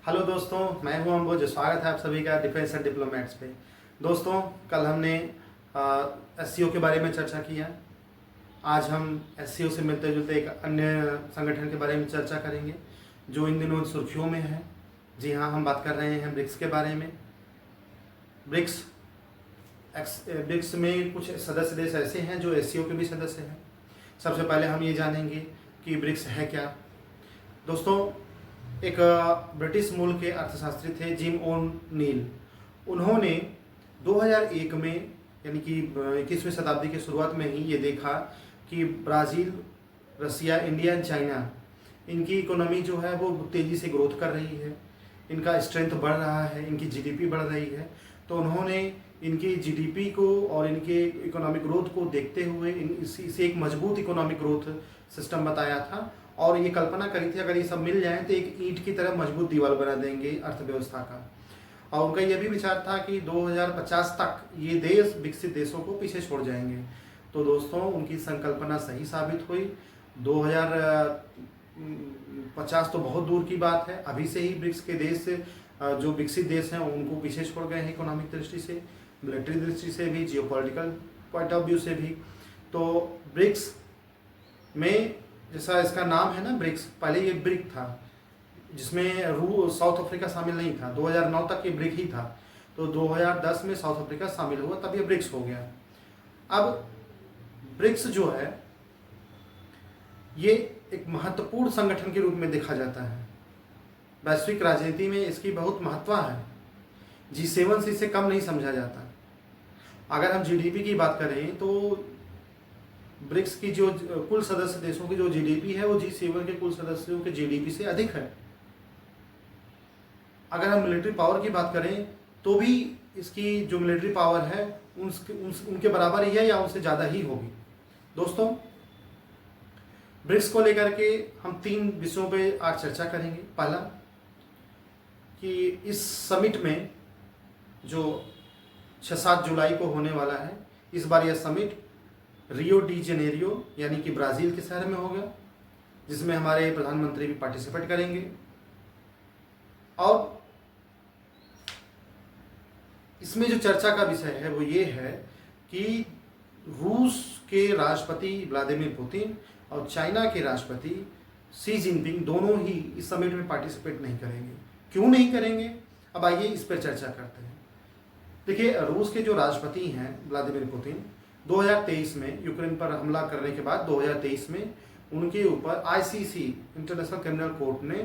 Hello दोस्तों, मैं हूं अम्बुज। स्वागत है आप सभी का डिफेंस एंड डिप्लोमेट्स पे। दोस्तों, कल हमने एससीओ के बारे में चर्चा किया। आज हम एससीओ से मिलते जुलते एक अन्य संगठन के बारे में चर्चा करेंगे जो इन दिनों सुर्खियों में है। जी हाँ, हम बात कर रहे हैं ब्रिक्स के बारे में। ब्रिक्स ब्रिक्स में कुछ सदस्य देश ऐसे हैं जो एससीओ के भी सदस्य हैं। सबसे पहले हम ये जानेंगे कि ब्रिक्स है क्या। दोस्तों, एक ब्रिटिश मूल के अर्थशास्त्री थे जिम ओन नील। उन्होंने 2001 में, यानी कि 21वीं शताब्दी की शुरुआत में ही ये देखा कि Brazil, Russia, India and China, इनकी इकोनॉमी जो है वो तेज़ी से ग्रोथ कर रही है, इनका स्ट्रेंथ बढ़ रहा है, इनकी जीडीपी बढ़ रही है। तो उन्होंने इनकी जीडीपी को और इनके इकोनॉमिक ग्रोथ को देखते हुए इसे एक मजबूत इकोनॉमिक ग्रोथ सिस्टम बताया था और ये कल्पना करी थी अगर ये सब मिल जाए तो एक ईंट की तरह मजबूत दीवार बना देंगे अर्थव्यवस्था का। और उनका यह भी विचार था कि 2050 तक ये देश विकसित देशों को पीछे छोड़ जाएंगे। तो दोस्तों, उनकी संकल्पना सही साबित हुई। 2050 तो बहुत दूर की बात है, अभी से ही ब्रिक्स के देश जो विकसित देश हैं उनको पीछे छोड़ गए हैं इकोनॉमिक दृष्टि से, मिलिट्री दृष्टि से भी, जियोपॉलिटिकल पॉइंट ऑफ व्यू से भी। तो ब्रिक्स में, जैसा इसका नाम है ना ब्रिक्स, पहले ये ब्रिक था जिसमें साउथ अफ्रीका शामिल नहीं था। 2009 तक ये ब्रिक ही था। तो 2010 में साउथ अफ्रीका शामिल हुआ, तब ये ब्रिक्स हो गया। अब ब्रिक्स जो है ये एक महत्वपूर्ण संगठन के रूप में देखा जाता है। वैश्विक राजनीति में इसकी बहुत महत्व है। G7 से इसे कम नहीं समझा जाता। अगर हम जीडीपी की बात करें तो ब्रिक्स की जो कुल सदस्य देशों की जो जीडीपी है वो G7 के कुल सदस्यों के जीडीपी से अधिक है। अगर हम मिलिट्री पावर की बात करें तो भी इसकी जो मिलिट्री पावर है उनके बराबर ही है या उनसे ज़्यादा ही होगी। दोस्तों, ब्रिक्स को लेकर के हम 3 विषयों पे आज चर्चा करेंगे। पहला कि इस समिट में जो 6-7 जुलाई को होने वाला है, इस बार यह समिट रियो डी जेनेरियो यानी कि ब्राज़ील के शहर में होगा, जिसमें हमारे प्रधानमंत्री भी पार्टिसिपेट करेंगे। और इसमें जो चर्चा का विषय है वो ये है कि रूस के राष्ट्रपति व्लादिमीर पुतिन और चाइना के राष्ट्रपति शी जिनपिंग दोनों ही इस समिट में पार्टिसिपेट नहीं करेंगे। क्यों नहीं करेंगे, अब आइए इस पर चर्चा करते हैं। देखिए, रूस के जो राष्ट्रपति हैं व्लादिमीर पुतिन, 2023 में यूक्रेन पर हमला करने के बाद 2023 में उनके ऊपर आईसीसी इंटरनेशनल क्रिमिनल कोर्ट ने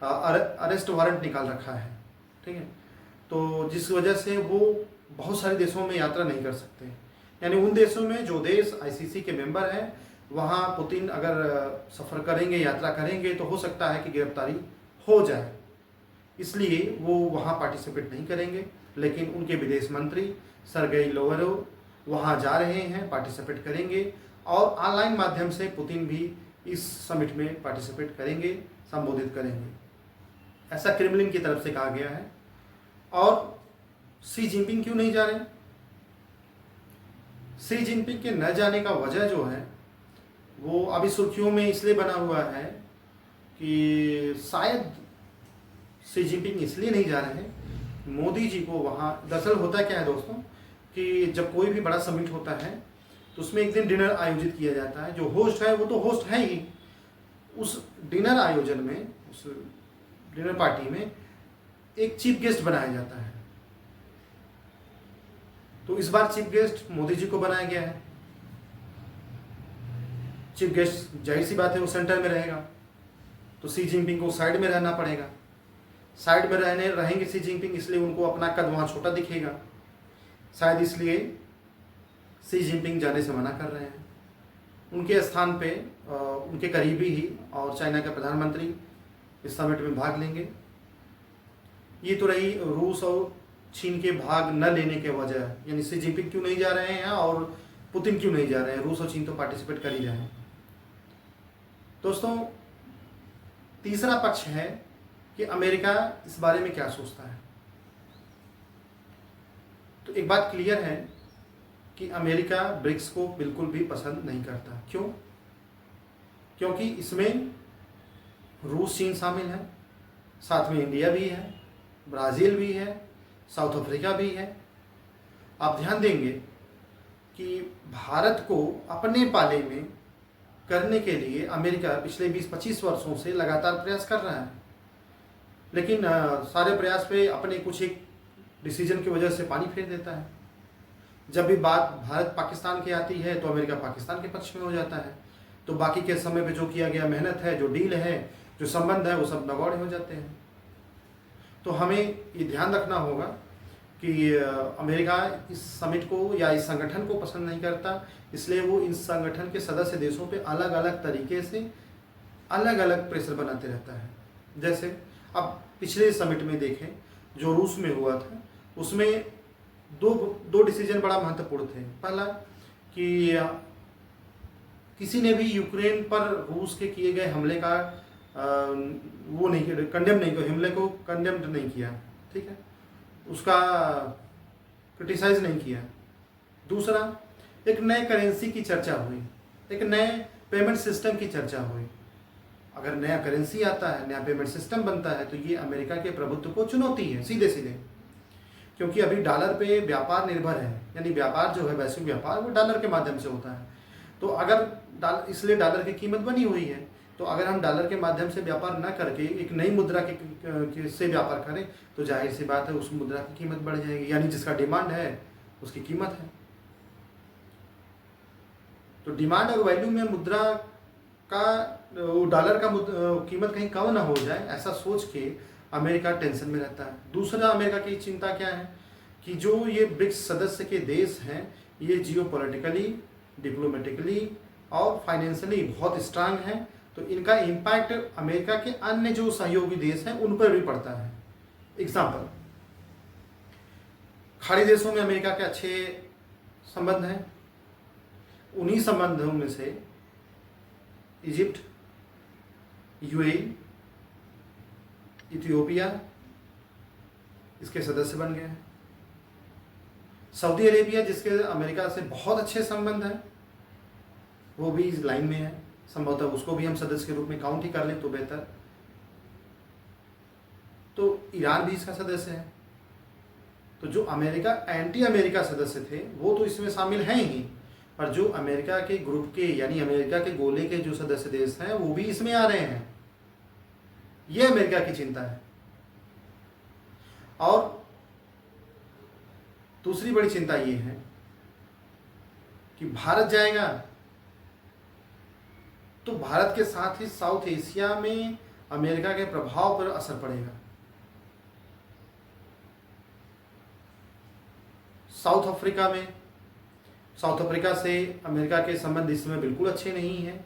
अरेस्ट वारंट निकाल रखा है। ठीक है, तो जिस वजह से वो बहुत सारे देशों में यात्रा नहीं कर सकते। यानी उन देशों में जो देश आईसीसी के मेंबर हैं वहाँ पुतिन अगर सफ़र करेंगे, यात्रा करेंगे तो हो सकता है कि गिरफ्तारी हो जाए, इसलिए वो वहाँ पार्टिसिपेट नहीं करेंगे। लेकिन उनके विदेश मंत्री सर्गेई लावरोव वहाँ जा रहे हैं, पार्टिसिपेट करेंगे और ऑनलाइन माध्यम से पुतिन भी इस समिट में पार्टिसिपेट करेंगे, संबोधित करेंगे, ऐसा क्रेमलिन की तरफ से कहा गया है। और शी जिनपिंग क्यों नहीं जा रहे? शी जिनपिंग के न जाने का वजह जो है वो अभी सुर्खियों में इसलिए बना हुआ है कि शायद शी जिनपिंग इसलिए नहीं जा रहे हैं, मोदी जी को वहाँ, दरअसल होता क्या है दोस्तों कि जब कोई भी बड़ा समिट होता है तो उसमें एक दिन डिनर आयोजित किया जाता है। जो होस्ट है वो तो होस्ट है ही, उस डिनर आयोजन में, उस डिनर पार्टी में एक चीफ गेस्ट बनाया जाता है। तो इस बार चीफ गेस्ट मोदी जी को बनाया गया है। चीफ गेस्ट जाहिर सी बात है वो सेंटर में रहेगा, तो शी जिनपिंग को साइड में रहना पड़ेगा। साइड में रहेंगे शी जिनपिंग, इसलिए उनको अपना कद वहाँ छोटा दिखेगा। शायद इसलिए शी जिनपिंग जाने से मना कर रहे हैं। उनके स्थान पे उनके करीबी ही और चाइना के प्रधानमंत्री इस समिट में भाग लेंगे। ये तो रही रूस और चीन के भाग न लेने के वजह, यानी शी जिनपिंग क्यों नहीं जा रहे हैं और पुतिन क्यों नहीं जा रहे हैं। रूस और चीन तो पार्टिसिपेट कर ही रहे हैं। दोस्तों, तीसरा पक्ष है कि अमेरिका इस बारे में क्या सोचता है। तो एक बात क्लियर है कि अमेरिका ब्रिक्स को बिल्कुल भी पसंद नहीं करता। क्यों? क्योंकि इसमें रूस, चीन शामिल है, साथ में इंडिया भी है, ब्राज़ील भी है, साउथ अफ्रीका भी है। आप ध्यान देंगे कि भारत को अपने पाले में करने के लिए अमेरिका पिछले 20-25 वर्षों से लगातार प्रयास कर रहा है, लेकिन सारे प्रयास पे अपने कुछ एक डिसीजन की वजह से पानी फेर देता है। जब भी बात भारत पाकिस्तान की आती है तो अमेरिका पाकिस्तान के पक्ष में हो जाता है, तो बाकी के समय पे जो किया गया मेहनत है, जो डील है, जो संबंध है, वो सब नगौड़े हो जाते हैं। तो हमें ये ध्यान रखना होगा कि अमेरिका इस समिट को या इस संगठन को पसंद नहीं करता, इसलिए वो इस संगठन के सदस्य देशों पे अलग अलग तरीके से अलग अलग प्रेशर बनाते रहता है। जैसे अब पिछले समिट में देखें जो रूस में हुआ था, उसमें दो डिसीजन बड़ा महत्वपूर्ण थे। पहला कि किसी ने भी यूक्रेन पर रूस के किए गए हमले का वो नहीं किया, कंडेम नहीं किया, हमले को कंडेम्ड नहीं किया, ठीक है, उसका क्रिटिसाइज नहीं किया। दूसरा, एक नए करेंसी की चर्चा हुई, एक नए पेमेंट सिस्टम की चर्चा हुई। अगर नया करेंसी आता है, नया पेमेंट सिस्टम बनता है, तो ये अमेरिका के प्रभुत्व को चुनौती है सीधे सीधे, क्योंकि अभी डॉलर पे व्यापार निर्भर है, यानी व्यापार जो है, वैश्विक व्यापार, वो डॉलर के माध्यम से होता है। तो अगर इसलिए डॉलर की कीमत बनी हुई है, तो अगर हम डॉलर के माध्यम से व्यापार न करके एक नई मुद्रा के से व्यापार करें, तो जाहिर सी बात है उस मुद्रा की कीमत बढ़ जाएगी, यानी जिसका डिमांड है उसकी कीमत है। तो डिमांड और वैल्यू में मुद्रा का, डॉलर का कीमत कहीं कम ना हो जाए, ऐसा सोच के अमेरिका टेंशन में रहता है। दूसरा, अमेरिका की चिंता क्या है कि जो ये ब्रिक्स सदस्य के देश हैं, ये जियोपॉलिटिकली, डिप्लोमेटिकली और फाइनेंशियली बहुत स्ट्रांग हैं, तो इनका इम्पैक्ट अमेरिका के अन्य जो सहयोगी देश हैं उन पर भी पड़ता है। एग्जाम्पल, खाड़ी देशों में अमेरिका के अच्छे संबंध हैं। उन्हीं संबंधों में से इजिप्ट, यूएई, इथियोपिया इसके सदस्य बन गए हैं। सऊदी अरेबिया, जिसके अमेरिका से बहुत अच्छे संबंध हैं, वो भी इस लाइन में है। संभवतः उसको भी हम सदस्य के रूप में काउंट ही कर लें तो बेहतर। तो ईरान भी इसका सदस्य है। तो जो अमेरिका एंटी अमेरिका सदस्य थे वो तो इसमें शामिल हैं ही, पर जो अमेरिका के ग्रुप के, यानी अमेरिका के गोले के जो सदस्य देश हैं, वो भी इसमें आ रहे हैं। ये अमेरिका की चिंता है। और दूसरी बड़ी चिंता ये है कि भारत जाएगा तो भारत के साथ ही साउथ एशिया में अमेरिका के प्रभाव पर असर पड़ेगा। साउथ अफ्रीका से अमेरिका के संबंध इस समय बिल्कुल अच्छे नहीं हैं।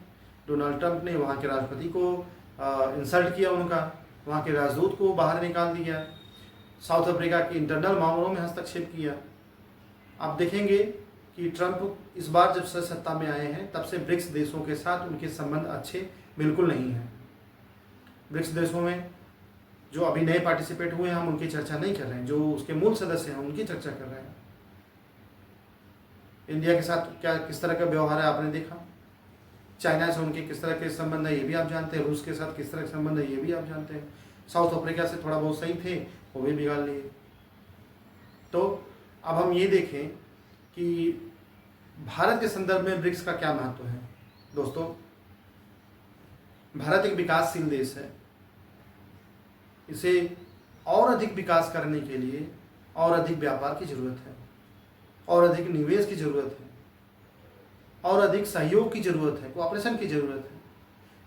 डोनाल्ड ट्रंप ने वहाँ के राष्ट्रपति को इंसल्ट किया, उनका वहाँ के राजदूत को बाहर निकाल दिया, साउथ अफ्रीका के इंटरनल मामलों में हस्तक्षेप किया। आप देखेंगे कि ट्रंप इस बार जब से सत्ता में आए हैं, तब से ब्रिक्स देशों के साथ उनके संबंध अच्छे बिल्कुल नहीं हैं। ब्रिक्स देशों में जो अभी नए पार्टिसिपेट हुए हैं, हम उनकी चर्चा नहीं कर रहे हैं, जो उसके मूल सदस्य हैं उनकी चर्चा कर रहे हैं। इंडिया के साथ किस तरह का व्यवहार है आपने देखा, चाइना से उनके किस तरह के संबंध है ये भी आप जानते हैं, रूस के साथ किस तरह के संबंध है ये भी आप जानते हैं। साउथ अफ्रीका से थोड़ा बहुत सही थे, वो भी बिगाड़ लिए। तो अब हम ये देखें कि भारत के संदर्भ में ब्रिक्स का क्या महत्व है। दोस्तों, भारत एक विकासशील देश है। इसे और अधिक विकास करने के लिए और अधिक व्यापार की जरूरत है, और अधिक निवेश की जरूरत है, और अधिक सहयोग की जरूरत है, कोऑपरेशन की जरूरत है।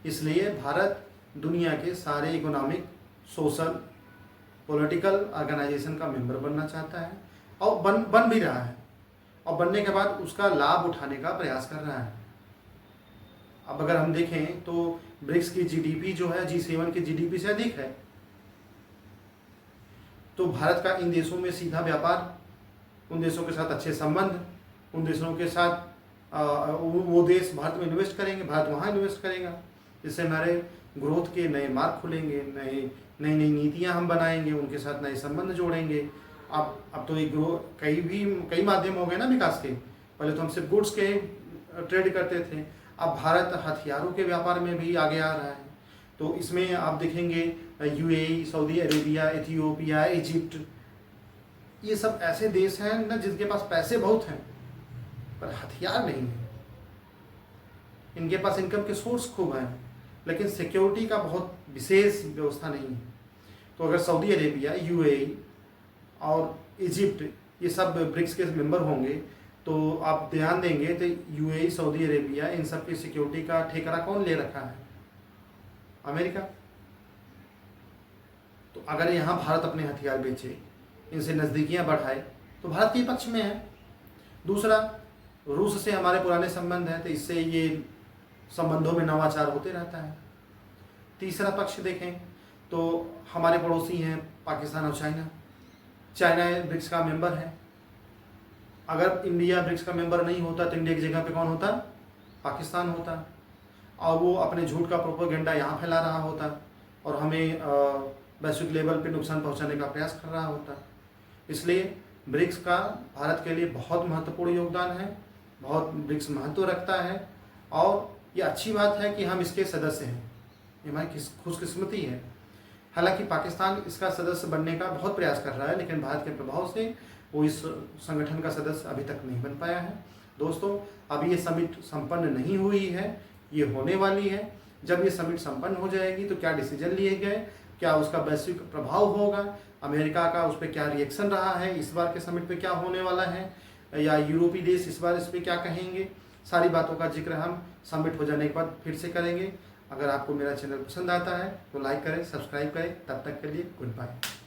इसलिए भारत दुनिया के सारे इकोनॉमिक, सोशल, पॉलिटिकल ऑर्गेनाइजेशन का मेंबर बनना चाहता है, और बन भी रहा है, और बनने के बाद उसका लाभ उठाने का प्रयास कर रहा है। अब अगर हम देखें तो ब्रिक्स की जीडीपी जो है G7 की जीडीपी से अधिक है। तो भारत का इन देशों में सीधा व्यापार, उन देशों के साथ अच्छे संबंध, उन देशों के साथ वो देश भारत में इन्वेस्ट करेंगे, भारत वहाँ इन्वेस्ट करेगा, जिससे हमारे ग्रोथ के नए मार्ग खुलेंगे, नई नीतियाँ हम बनाएंगे, उनके साथ नए संबंध जोड़ेंगे। अब तो एक कई माध्यम हो गए ना विकास के। पहले तो हम सिर्फ गुड्स के ट्रेड करते थे, अब भारत हथियारों के व्यापार में भी आगे आ रहा है। तो इसमें आप देखेंगे UAE, Saudi Arabia, Ethiopia, Egypt, ये सब ऐसे देश हैं ना जिनके पास पैसे बहुत हैं पर हथियार नहीं है। इनके पास इनकम के सोर्स खूब हैं लेकिन सिक्योरिटी का बहुत विशेष व्यवस्था नहीं है। तो अगर सऊदी अरेबिया, यूएई और इजिप्ट ये सब ब्रिक्स के मेंबर होंगे तो आप ध्यान देंगे तो यूएई, सऊदी अरेबिया, इन सब की सिक्योरिटी का ठेका कौन ले रखा है? अमेरिका। तो अगर यहाँ भारत अपने हथियार बेचे, इनसे नज़दीकियाँ बढ़ाए तो भारत के पक्ष में है। दूसरा, रूस से हमारे पुराने संबंध हैं तो इससे ये संबंधों में नवाचार होते रहता है। तीसरा पक्ष देखें तो हमारे पड़ोसी हैं पाकिस्तान और चाइना। चाइना ब्रिक्स का मेंबर है। अगर इंडिया ब्रिक्स का मेंबर नहीं होता तो इंडिया की जगह पे कौन होता? पाकिस्तान होता, और वो अपने झूठ का प्रोपेगेंडा यहाँ फैला रहा होता और हमें वैश्विक लेवल पे नुकसान पहुँचाने का प्रयास कर रहा होता। इसलिए ब्रिक्स का भारत के लिए बहुत महत्वपूर्ण योगदान है, बहुत ब्रिक्स महत्व रखता है और ये अच्छी बात है कि हम इसके सदस्य हैं। ये हमारी खुशकिस्मती है। हालांकि पाकिस्तान इसका सदस्य बनने का बहुत प्रयास कर रहा है लेकिन भारत के प्रभाव से वो इस संगठन का सदस्य अभी तक नहीं बन पाया है। दोस्तों, अभी ये समिट संपन्न नहीं हुई है, ये होने वाली है। जब ये समिट संपन्न हो जाएगी तो क्या डिसीजन लिए गए, क्या उसका वैश्विक प्रभाव होगा, अमेरिका का उस पर क्या रिएक्शन रहा है, इस बार के समिट पे क्या होने वाला है, या यूरोपीय देश इस बार इस पर क्या कहेंगे, सारी बातों का जिक्र हम समिट हो जाने के बाद फिर से करेंगे। अगर आपको मेरा चैनल पसंद आता है तो लाइक करें, सब्सक्राइब करें। तब तक के लिए गुड बाय।